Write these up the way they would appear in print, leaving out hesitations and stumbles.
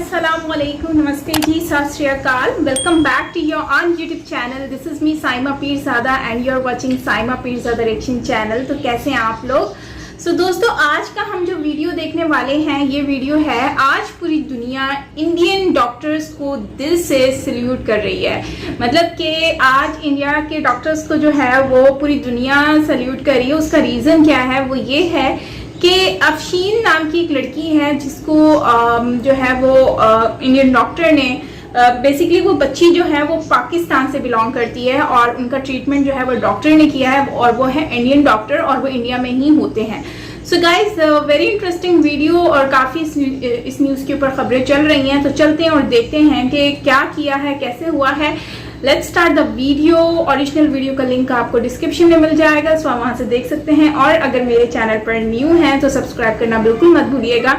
Assalamualaikum, Namaste ji, Sat Shri Akal. Welcome back to your on YouTube channel. This is me Saima Pirzada and you are watching Saima Pirzada Reaction channel. तो कैसे हैं आप लोग? दोस्तों आज का हम जो वीडियो देखने वाले हैं ये वीडियो है आज पूरी दुनिया इंडियन डॉक्टर्स को दिल से सल्यूट कर रही है। मतलब कि आज इंडिया के डॉक्टर्स को जो है वो पूरी दुनिया सल्यूट कर रही है। उसका रीज़न क्या है? वो ये है कि अफशीन नाम की एक लड़की है जिसको जो है वो इंडियन डॉक्टर ने बेसिकली वो बच्ची जो है वो पाकिस्तान से बिलोंग करती है और उनका ट्रीटमेंट जो है वो डॉक्टर ने किया है और वो है इंडियन डॉक्टर और वो इंडिया में ही होते हैं। So guys very interesting video और काफ़ी इस न्यूज़ के ऊपर खबरें चल रही हैं। तो चलते हैं और देखते हैं कि क्या किया है, कैसे हुआ है। Let's start the video. Original video का लिंक आपको डिस्क्रिप्शन में मिल जाएगा, सो आप वहाँ से देख सकते हैं। और अगर मेरे चैनल पर न्यू हैं तो सब्सक्राइब करना बिल्कुल मत भूलिएगा।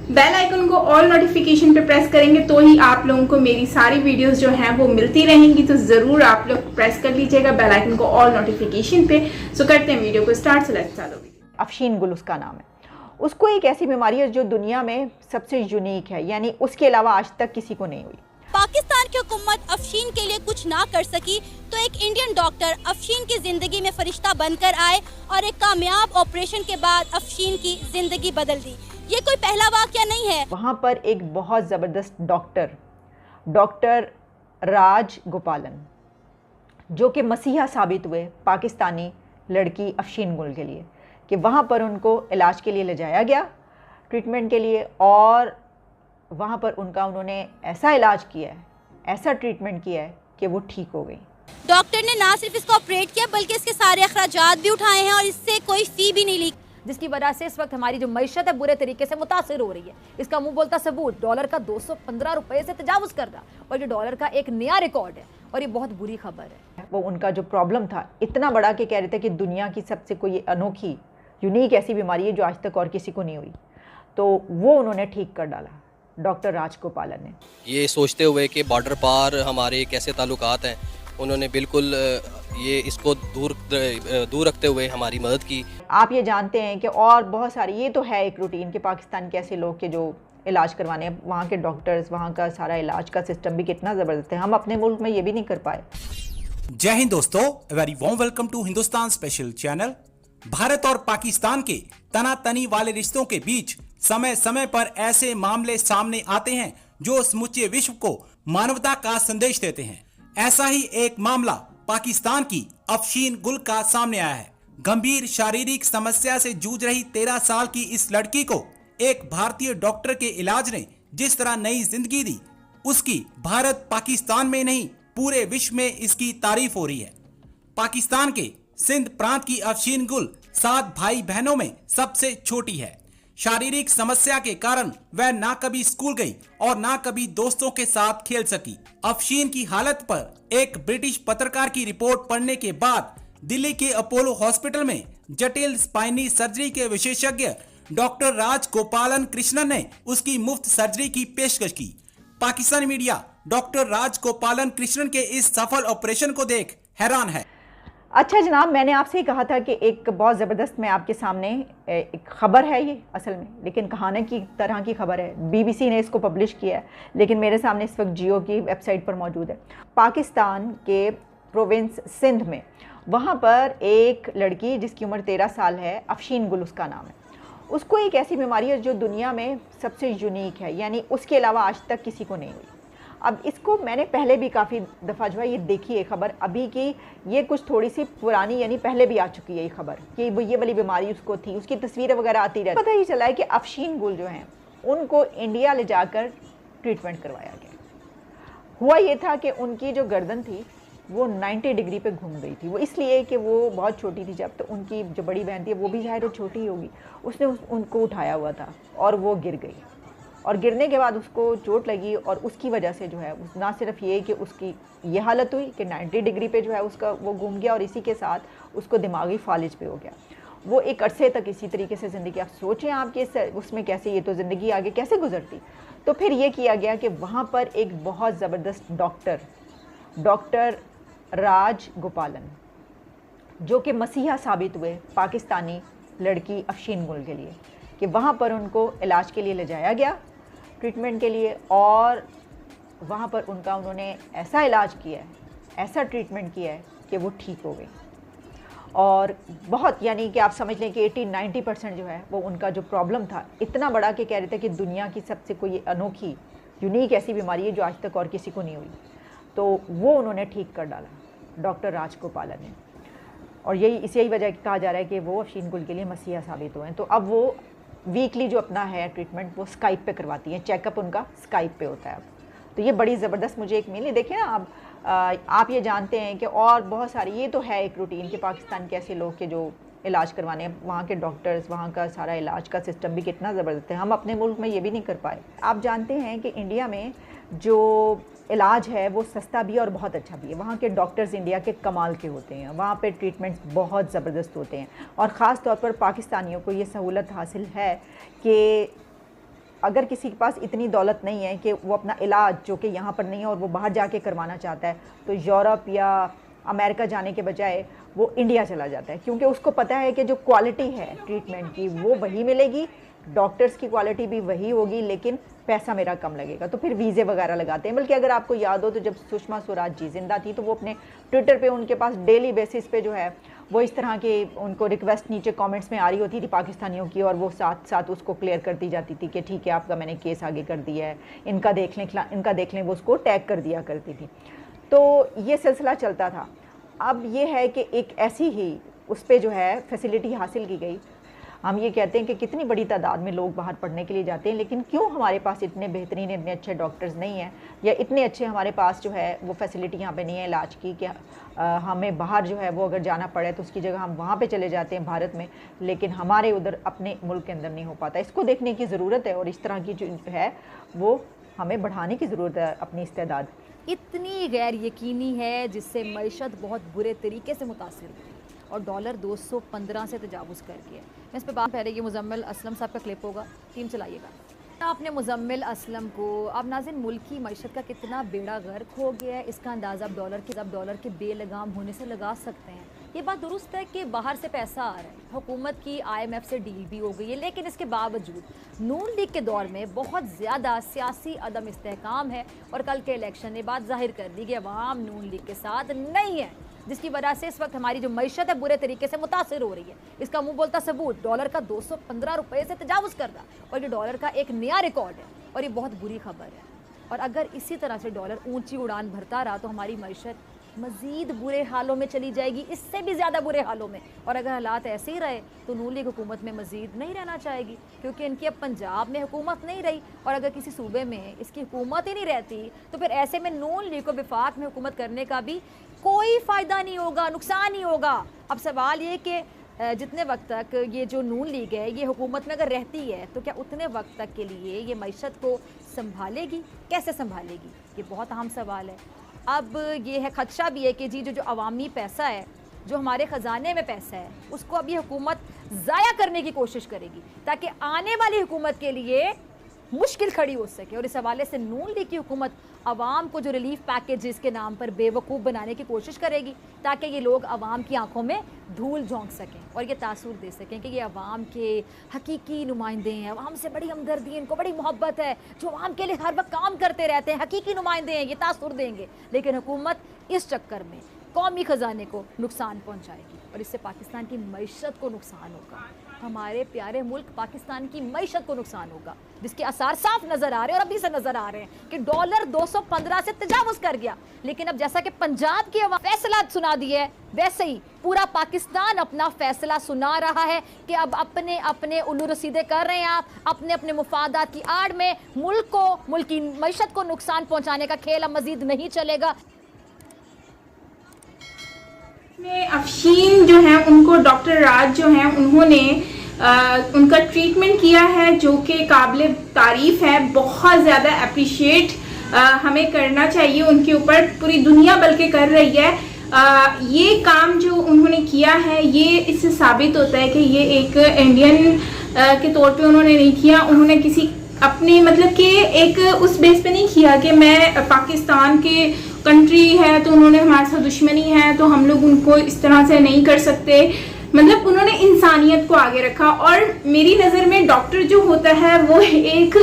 बेल आइकन को ऑल नोटिफिकेशन पे प्रेस करेंगे तो ही आप लोगों को मेरी सारी वीडियोस जो हैं वो मिलती रहेंगी। तो ज़रूर आप लोग प्रेस कर लीजिएगा बेल आइकन को ऑल नोटिफिकेशन पे। सो करते हैं वीडियो को स्टार्ट। Let's start. अफशीन गुल उसका नाम है। उसको एक ऐसी बीमारी है जो दुनिया में सबसे यूनिक है, यानी उसके अलावा आज तक किसी को नहीं हुई। पाकिस्तान की हुकूमत अफशीन के लिए कुछ ना कर सकी तो एक इंडियन डॉक्टर अफशीन की जिंदगी में फरिश्ता बनकर आए और एक कामयाब ऑपरेशन के बाद अफशीन की जिंदगी बदल दी। ये कोई पहला वाकया नहीं है। वहाँ पर एक बहुत ज़बरदस्त डॉक्टर राज गोपालन जो कि मसीहा साबित हुए पाकिस्तानी लड़की अफशीन गुल के लिए, कि वहाँ पर उनको इलाज के लिए ले जाया गया ट्रीटमेंट के लिए, और वहाँ पर उन्होंने ऐसा इलाज किया है, ऐसा ट्रीटमेंट किया है कि वो ठीक हो गई। डॉक्टर ने ना सिर्फ इसको ऑपरेट किया बल्कि इसके सारे अखराजात भी उठाए हैं और इससे कोई फी भी नहीं ली, जिसकी वजह से इस वक्त हमारी जो मईशत है बुरे तरीके से मुतासिर हो रही है। इसका मुंह बोलता सबूत डॉलर का 215 रुपए से तजावुज कर रहा और ये डॉलर का एक नया रिकॉर्ड है और ये बहुत बुरी खबर है। वो उनका जो प्रॉब्लम था इतना बड़ा कि कह रहे थे कि दुनिया की सबसे कोई अनोखी यूनिक ऐसी बीमारी है जो आज तक और किसी को नहीं हुई, तो वो उन्होंने ठीक कर डाला डॉक्टर राज गोपालन ने। ये सोचते हुए कि बॉर्डर पार हमारे कैसे ताल्लुकात हैं, उन्होंने बिल्कुल ये इसको दूर रखते हुए हमारी मदद की। आप ये जानते हैं कि और बहुत सारी, ये तो है एक रूटीन कि पाकिस्तान के ऐसे लोग के जो इलाज करवाने हैं, वहाँ के डॉक्टर्स, वहाँ का सारा इलाज का सिस्टम भी कितना ज़बरदस्त है। हम अपने मुल्क में ये भी नहीं कर पाए। जय हिंद दोस्तों, very warm welcome to Hindustan special channel. Bharat और पाकिस्तान के तनातनी वाले रिश्तों के बीच समय समय पर ऐसे मामले सामने आते हैं जो समूचे विश्व को मानवता का संदेश देते हैं। ऐसा ही एक मामला पाकिस्तान की अफशीन गुल का सामने आया है। गंभीर शारीरिक समस्या से जूझ रही 13 साल की इस लड़की को एक भारतीय डॉक्टर के इलाज ने जिस तरह नई जिंदगी दी, उसकी भारत पाकिस्तान में नहीं पूरे विश्व में इसकी तारीफ हो रही है। पाकिस्तान के सिंध प्रांत की अफशीन गुल 7 भाई बहनों में सबसे छोटी है। शारीरिक समस्या के कारण वह ना कभी स्कूल गई और ना कभी दोस्तों के साथ खेल सकी। अफशीन की हालत पर एक ब्रिटिश पत्रकार की रिपोर्ट पढ़ने के बाद दिल्ली के अपोलो हॉस्पिटल में जटिल स्पाइनी सर्जरी के विशेषज्ञ डॉक्टर राज गोपालन कृष्णन ने उसकी मुफ्त सर्जरी की पेशकश की। पाकिस्तानी मीडिया डॉक्टर राज गोपालन कृष्णन के इस सफल ऑपरेशन को देख हैरान है। अच्छा जनाब, मैंने आपसे ही कहा था कि एक बहुत ज़बरदस्त मैं आपके सामने एक ख़बर है, ये असल में लेकिन कहानी की तरह की खबर है। बीबीसी ने इसको पब्लिश किया है, लेकिन मेरे सामने इस वक्त जियो की वेबसाइट पर मौजूद है। पाकिस्तान के प्रोविंस सिंध में वहाँ पर एक लड़की जिसकी उम्र 13 साल है, अफशीन गुल उसका नाम है। उसको एक ऐसी बीमारी है जो दुनिया में सबसे यूनिक है, यानी उसके अलावा आज तक किसी को नहीं हुई। अब इसको मैंने पहले भी काफ़ी दफ़ा जो है ये देखी है खबर, अभी की ये कुछ थोड़ी सी पुरानी, यानी पहले भी आ चुकी है ये खबर कि वो ये वाली बीमारी उसको थी, उसकी तस्वीरें वगैरह आती रहती। पता ही चला है कि अफशीन गुल जो हैं उनको इंडिया ले जाकर ट्रीटमेंट करवाया गया। हुआ ये था कि उनकी जो गर्दन थी वो 90 डिग्री पे घूम गई थी। वो इसलिए कि वो बहुत छोटी थी जब, तो उनकी जो बड़ी बहन थी वो भी शायद छोटी ही होगी, उसने उनको उठाया हुआ था और वो गिर गई, और गिरने के बाद उसको चोट लगी और उसकी वजह से जो है ना सिर्फ ये कि उसकी ये हालत हुई कि 90 डिग्री पे जो है उसका वो घूम गया, और इसी के साथ उसको दिमागी फालिज पे हो गया। वो एक अरसे तक इसी तरीके से ज़िंदगी, आप सोचें आपके उसमें कैसे ये तो ज़िंदगी आगे कैसे गुजरती। तो फिर ये किया गया कि वहाँ पर एक बहुत ज़बरदस्त डॉक्टर राज गोपालन जो कि मसीहा साबित हुए पाकिस्तानी लड़की अफशीन गुल के लिए, कि वहाँ पर उनको इलाज के लिए ले जाया गया ट्रीटमेंट के लिए, और वहाँ पर उन्होंने ऐसा इलाज किया है, ऐसा ट्रीटमेंट किया है कि वो ठीक हो गई। और बहुत, यानी कि आप समझ लें कि 80-90% जो है वो उनका जो प्रॉब्लम था इतना बड़ा कि कह रहे थे कि दुनिया की सबसे कोई अनोखी यूनिक ऐसी बीमारी है जो आज तक और किसी को नहीं हुई, तो वो उन्होंने ठीक कर डाला डॉक्टर राजगोपालन ने। और यही वजह कहा जा रहा है कि वो अफशीन गुल के लिए मसीहा साबित हुए हैं। तो अब वो वीकली जो अपना है ट्रीटमेंट वो स्काइप पे करवाती हैं, चेकअप उनका स्काइप पे होता है अब। तो ये बड़ी ज़बरदस्त मुझे एक मिली। देखिए ना, आप ये जानते हैं कि और बहुत सारी, ये तो है एक रूटीन कि पाकिस्तान के ऐसे लोग के जो इलाज करवाने, वहाँ के डॉक्टर्स, वहाँ का सारा इलाज का सिस्टम भी कितना ज़बरदस्त है। हम अपने मुल्क में ये भी नहीं कर पाए। आप जानते हैं कि इंडिया में जो इलाज है वो सस्ता भी है और बहुत अच्छा भी है। वहाँ के डॉक्टर्स इंडिया के कमाल के होते हैं, वहाँ पे ट्रीटमेंट्स बहुत ज़बरदस्त होते हैं। और ख़ास तौर पर पाकिस्तानियों को ये सहूलत हासिल है कि अगर किसी के पास इतनी दौलत नहीं है कि वो अपना इलाज, जो कि यहाँ पर नहीं है और वो बाहर जाके करवाना चाहता है, तो यूरोप या अमेरिका जाने के बजाय वो इंडिया चला जाता है, क्योंकि उसको पता है कि जो क्वालिटी है ट्रीटमेंट की वो वही मिलेगी, डॉक्टर्स की क्वालिटी भी वही होगी, लेकिन पैसा मेरा कम लगेगा। तो फिर वीज़े वगैरह लगाते हैं। बल्कि अगर आपको याद हो तो जब सुषमा स्वराज जी जिंदा थी तो वो अपने ट्विटर पे, उनके पास डेली बेसिस पे जो है वो इस तरह के उनको रिक्वेस्ट नीचे कमेंट्स में आ रही होती थी पाकिस्तानियों की, और वो साथ साथ उसको क्लियर करती जाती थी कि ठीक है आपका मैंने केस आगे कर दिया है, इनका देख लें, वो उसको टैग कर दिया करती थी। तो ये सिलसिला चलता था। अब ये है कि एक ऐसी ही उस पर जो है फैसिलिटी हासिल की गई। हम ये कहते हैं कि कितनी बड़ी तादाद में लोग बाहर पढ़ने के लिए जाते हैं, लेकिन क्यों हमारे पास इतने बेहतरीन, इतने अच्छे डॉक्टर्स नहीं हैं, या इतने अच्छे हमारे पास जो है वो फैसिलिटी यहाँ पे नहीं है इलाज की, कि हमें बाहर जो है वो अगर जाना पड़े तो उसकी जगह हम वहाँ पे चले जाते हैं भारत में, लेकिन हमारे उधर अपने मुल्क के अंदर नहीं हो पाता। इसको देखने की ज़रूरत है, और इस तरह की जो है वो हमें बढ़ाने की ज़रूरत है अपनी इस्तेदाद। इतनी गैर यकीनी है जिससे मईशत बहुत बुरे तरीके से मुतासिर हुई और डॉलर 215 से तजावुज़ कर गया। मैं इस पर बात पहले, ये मुजम्मिल असलम साहब का क्लिप होगा, टीम चलाइएगा। आपने मुजम्मिल असलम को, अब नाज़िन मुल्क की मईशत का कितना बेड़ा गर्क हो गया है, इसका अंदाज़ा अब डॉलर के बेलगाम होने से लगा सकते हैं। ये बात दुरुस्त है कि बाहर से पैसा आ रहा है, हुकूमत की IMF से डील भी हो गई है, लेकिन इसके बावजूद नून लीग के दौर में बहुत ज़्यादा सियासी अदम इस्तेहकाम है, और कल के इलेक्शन ने बात जाहिर कर दी कि अवाम नून लीग के साथ नहीं है, जिसकी वजह से इस वक्त हमारी जो मईशत है बुरे तरीके से मुतासिर हो रही है। इसका मुंह बोलता सबूत, डॉलर का 215 रुपये से तजावुज़ कर रहा, और ये डॉलर का एक नया रिकॉर्ड है, और ये बहुत बुरी खबर है। और अगर इसी तरह से डॉलर ऊंची उड़ान भरता रहा तो हमारी मईशत मज़ीद बुरे हालों में चली जाएगी, इससे भी ज़्यादा बुरे हालों में। और अगर हालात ऐसे ही रहे तो नून लीग हुकूमत में मज़ीद नहीं रहना चाहेगी, क्योंकि इनकी अब पंजाब में हुकूमत नहीं रही, और अगर किसी सूबे में इसकी हुकूमत ही नहीं रहती तो फिर ऐसे में नून लीग को विफाक में हुकूमत करने का भी कोई फ़ायदा नहीं होगा, नुकसान ही होगा। अब सवाल ये कि जितने वक्त तक ये जो नून लीग है ये हुकूमत में अगर रहती है तो क्या उतने वक्त तक के लिए ये मईशत को संभालेगी, कैसे संभालेगी, ये बहुत अहम सवाल है। अब ये है खदशा भी है कि जी जो अवामी पैसा है, जो हमारे ख़जाने में पैसा है, उसको अब ये हुकूमत ज़ाया करने की कोशिश करेगी ताकि आने वाली हुकूमत के लिए मुश्किल खड़ी हो सके। और इस हवाले से नून लीग की हुकूमत आवाम को जो रिलीफ पैकेजेस के नाम पर बेवकूफ़ बनाने की कोशिश करेगी ताकि ये लोग आवाम की आंखों में धूल झोंक सकें और ये तासुर दे सकें कि ये आवाम के हकीकी नुमाइंदे हैं, आवाम से बड़ी हमदर्दी है, इनको बड़ी मोहब्बत है, जो आवाम के लिए हर वक्त काम करते रहते हैं, हकीकी नुमाइंदे हैं, ये तासुर देंगे। लेकिन हुकूमत इस चक्कर में कौमी ख़जाने को नुकसान पहुँचाएगी और इससे पाकिस्तान की मईशत को नुकसान होगा, हमारे प्यारे मुल्क पाकिस्तान की मईशत को नुकसान होगा, जिसके आसार साफ नज़र आ रहे हैं और अभी से नज़र आ रहे हैं कि डॉलर 215 से तजावुज़ कर गया। लेकिन अब जैसा कि पंजाब की आवाम फैसला सुना दिया है, वैसे ही पूरा पाकिस्तान अपना फैसला सुना रहा है कि अब अपने अपने उल्लू रसीदे कर रहे हैं, आप अपने अपने मुफादात की आड़ में मुल्क को, मुल्क की मईशत को नुकसान पहुँचाने का खेल अब मज़ीद नहीं चलेगा। अफशीन जो है उनको डॉक्टर राज जो हैं उन्होंने उनका ट्रीटमेंट किया है जो कि काबिल तारीफ है, बहुत ज़्यादा अप्रिशिएट हमें करना चाहिए उनके ऊपर, पूरी दुनिया बल्कि कर रही है। ये काम जो उन्होंने किया है ये इससे साबित होता है कि ये एक इंडियन के तौर पे उन्होंने नहीं किया, उन्होंने किसी अपने मतलब कि एक उस बेस पे नहीं किया कि मैं पाकिस्तान के कंट्री है तो उन्होंने हमारे साथ दुश्मनी है तो हम लोग उनको इस तरह से नहीं कर सकते, मतलब उन्होंने इंसानियत को आगे रखा। और मेरी नज़र में डॉक्टर जो होता है वो एक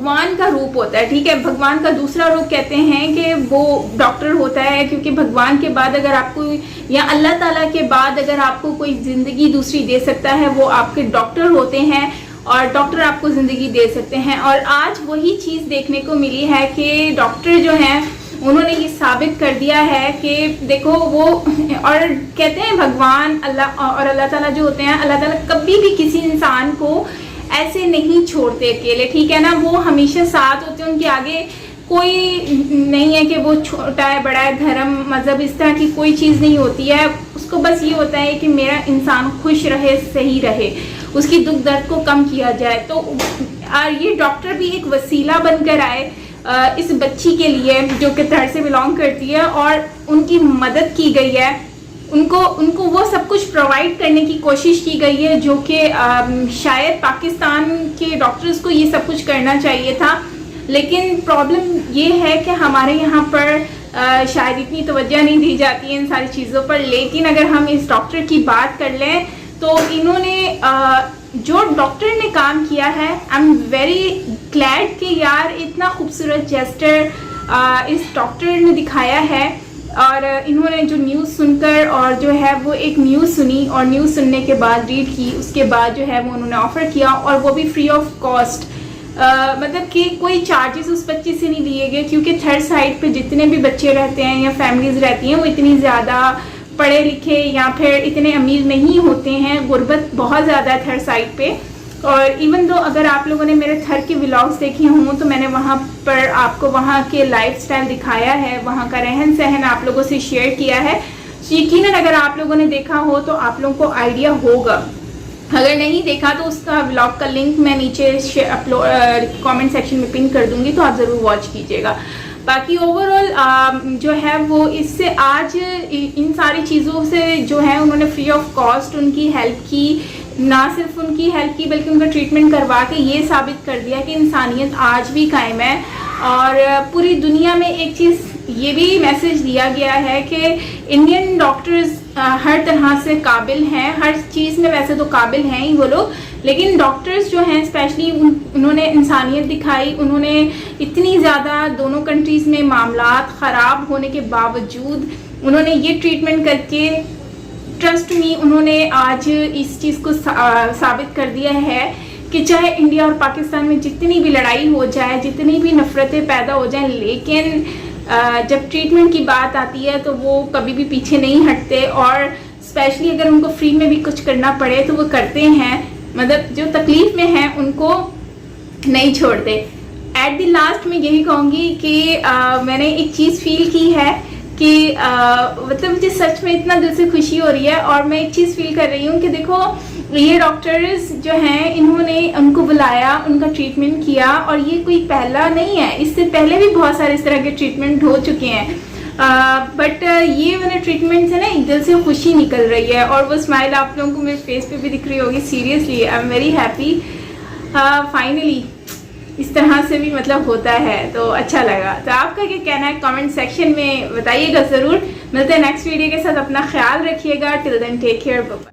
भगवान का रूप होता है, ठीक है। भगवान का दूसरा रूप कहते हैं कि वो डॉक्टर होता है, क्योंकि भगवान के बाद अगर आपको या अल्लाह ताला के बाद अगर आपको कोई ज़िंदगी दूसरी दे सकता है वो आपके डॉक्टर होते हैं, और डॉक्टर आपको ज़िंदगी दे सकते हैं। और आज वही चीज़ देखने को मिली है कि डॉक्टर जो हैं उन्होंने ये साबित कर दिया है कि देखो वो, और कहते हैं भगवान अल्लाह और अल्लाह ताला जो होते हैं, अल्लाह ताला कभी भी किसी इंसान को ऐसे नहीं छोड़ते अकेले, ठीक है ना। वो हमेशा साथ होते हैं, उनके आगे कोई नहीं है कि वो छोटा है बड़ा है, धर्म मज़हब इस तरह की कोई चीज़ नहीं होती है। उसको बस ये होता है कि मेरा इंसान खुश रहे, सही रहे, उसकी दुख दर्द को कम किया जाए। तो ये डॉक्टर भी एक वसीला बनकर आए इस बच्ची के लिए जो कि थर्ड से बिलोंग करती है, और उनकी मदद की गई है, उनको वो सब कुछ प्रोवाइड करने की कोशिश की गई है जो कि शायद पाकिस्तान के डॉक्टर्स को ये सब कुछ करना चाहिए था। लेकिन प्रॉब्लम ये है कि हमारे यहाँ पर शायद इतनी तवज्जो नहीं दी जाती है इन सारी चीज़ों पर। लेकिन अगर हम इस डॉक्टर की बात कर लें तो इन्होंने जो डॉक्टर ने काम किया है, आई एम वेरी ग्लैड कि यार इतना खूबसूरत जेस्टर इस डॉक्टर ने दिखाया है। और इन्होंने जो न्यूज़ सुनकर और जो है वो एक न्यूज़ सुनी और न्यूज़ सुनने के बाद रीड की, उसके बाद जो है वो उन्होंने ऑफ़र किया, और वो भी फ्री ऑफ कॉस्ट। मतलब कि कोई चार्जेस उस बच्चे से नहीं लिए गए, क्योंकि थर्ड साइड पे जितने भी बच्चे रहते हैं या फैमिलीज़ रहती हैं वो इतनी ज़्यादा पढ़े लिखे या फिर इतने अमीर नहीं होते हैं, गुर्बत बहुत ज़्यादा है थर्ड साइड पे। और इवन दो अगर आप लोगों ने मेरे थर के व्लॉग्स देखे हों तो मैंने वहाँ पर आपको वहाँ के लाइफस्टाइल दिखाया है, वहाँ का रहन सहन आप लोगों से शेयर किया है। यकीनन अगर आप लोगों ने देखा हो तो आप लोगों को आइडिया होगा, अगर नहीं देखा तो उसका व्लॉग का लिंक मैं नीचे कमेंट सेक्शन में पिन कर दूंगी, तो आप ज़रूर वॉच कीजिएगा। बाकी ओवरऑल जो है वो इससे आज इन सारी चीज़ों से जो है उन्होंने फ्री ऑफ कॉस्ट उनकी हेल्प की, ना सिर्फ उनकी हेल्प की बल्कि उनका ट्रीटमेंट करवा के ये साबित कर दिया कि इंसानियत आज भी कायम है। और पूरी दुनिया में एक चीज़ ये भी मैसेज दिया गया है कि इंडियन डॉक्टर्स हर तरह से काबिल हैं, हर चीज़ में वैसे तो काबिल हैं ही वो लोग, लेकिन डॉक्टर्स जो हैं स्पेशली उन्होंने इंसानियत दिखाई। उन्होंने इतनी ज़्यादा दोनों कंट्रीज़ में मामलात ख़राब होने के बावजूद उन्होंने ये ट्रीटमेंट करके, ट्रस्ट मी, उन्होंने आज इस चीज़ को साबित कर दिया है कि चाहे इंडिया और पाकिस्तान में जितनी भी लड़ाई हो जाए, जितनी भी नफ़रतें पैदा हो जाएं, लेकिन जब ट्रीटमेंट की बात आती है तो वो कभी भी पीछे नहीं हटते। और स्पेशली अगर उनको फ्री में भी कुछ करना पड़े तो वो करते हैं, मतलब जो तकलीफ़ में हैं उनको नहीं छोड़ते। एट द लास्ट मैं यही कहूँगी कि मैंने एक चीज़ फील की है कि मतलब मुझे सच में इतना दिल से खुशी हो रही है। और मैं एक चीज़ फील कर रही हूँ कि देखो ये डॉक्टर्स जो हैं इन्होंने उनको बुलाया, उनका ट्रीटमेंट किया, और ये कोई पहला नहीं है, इससे पहले भी बहुत सारे इस तरह के ट्रीटमेंट हो चुके हैं। बट ये वाला ट्रीटमेंट से ना एक दिल से खुशी निकल रही है, और वो स्माइल आप लोगों को मेरे फेस पे भी दिख रही होगी। Seriously I am very happy. Finally इस तरह से भी मतलब होता है तो अच्छा लगा। तो आपका क्या कहना है कमेंट सेक्शन में बताइएगा ज़रूर। मिलते हैं नेक्स्ट वीडियो के साथ, अपना ख्याल रखिएगा। Till then take care, bye.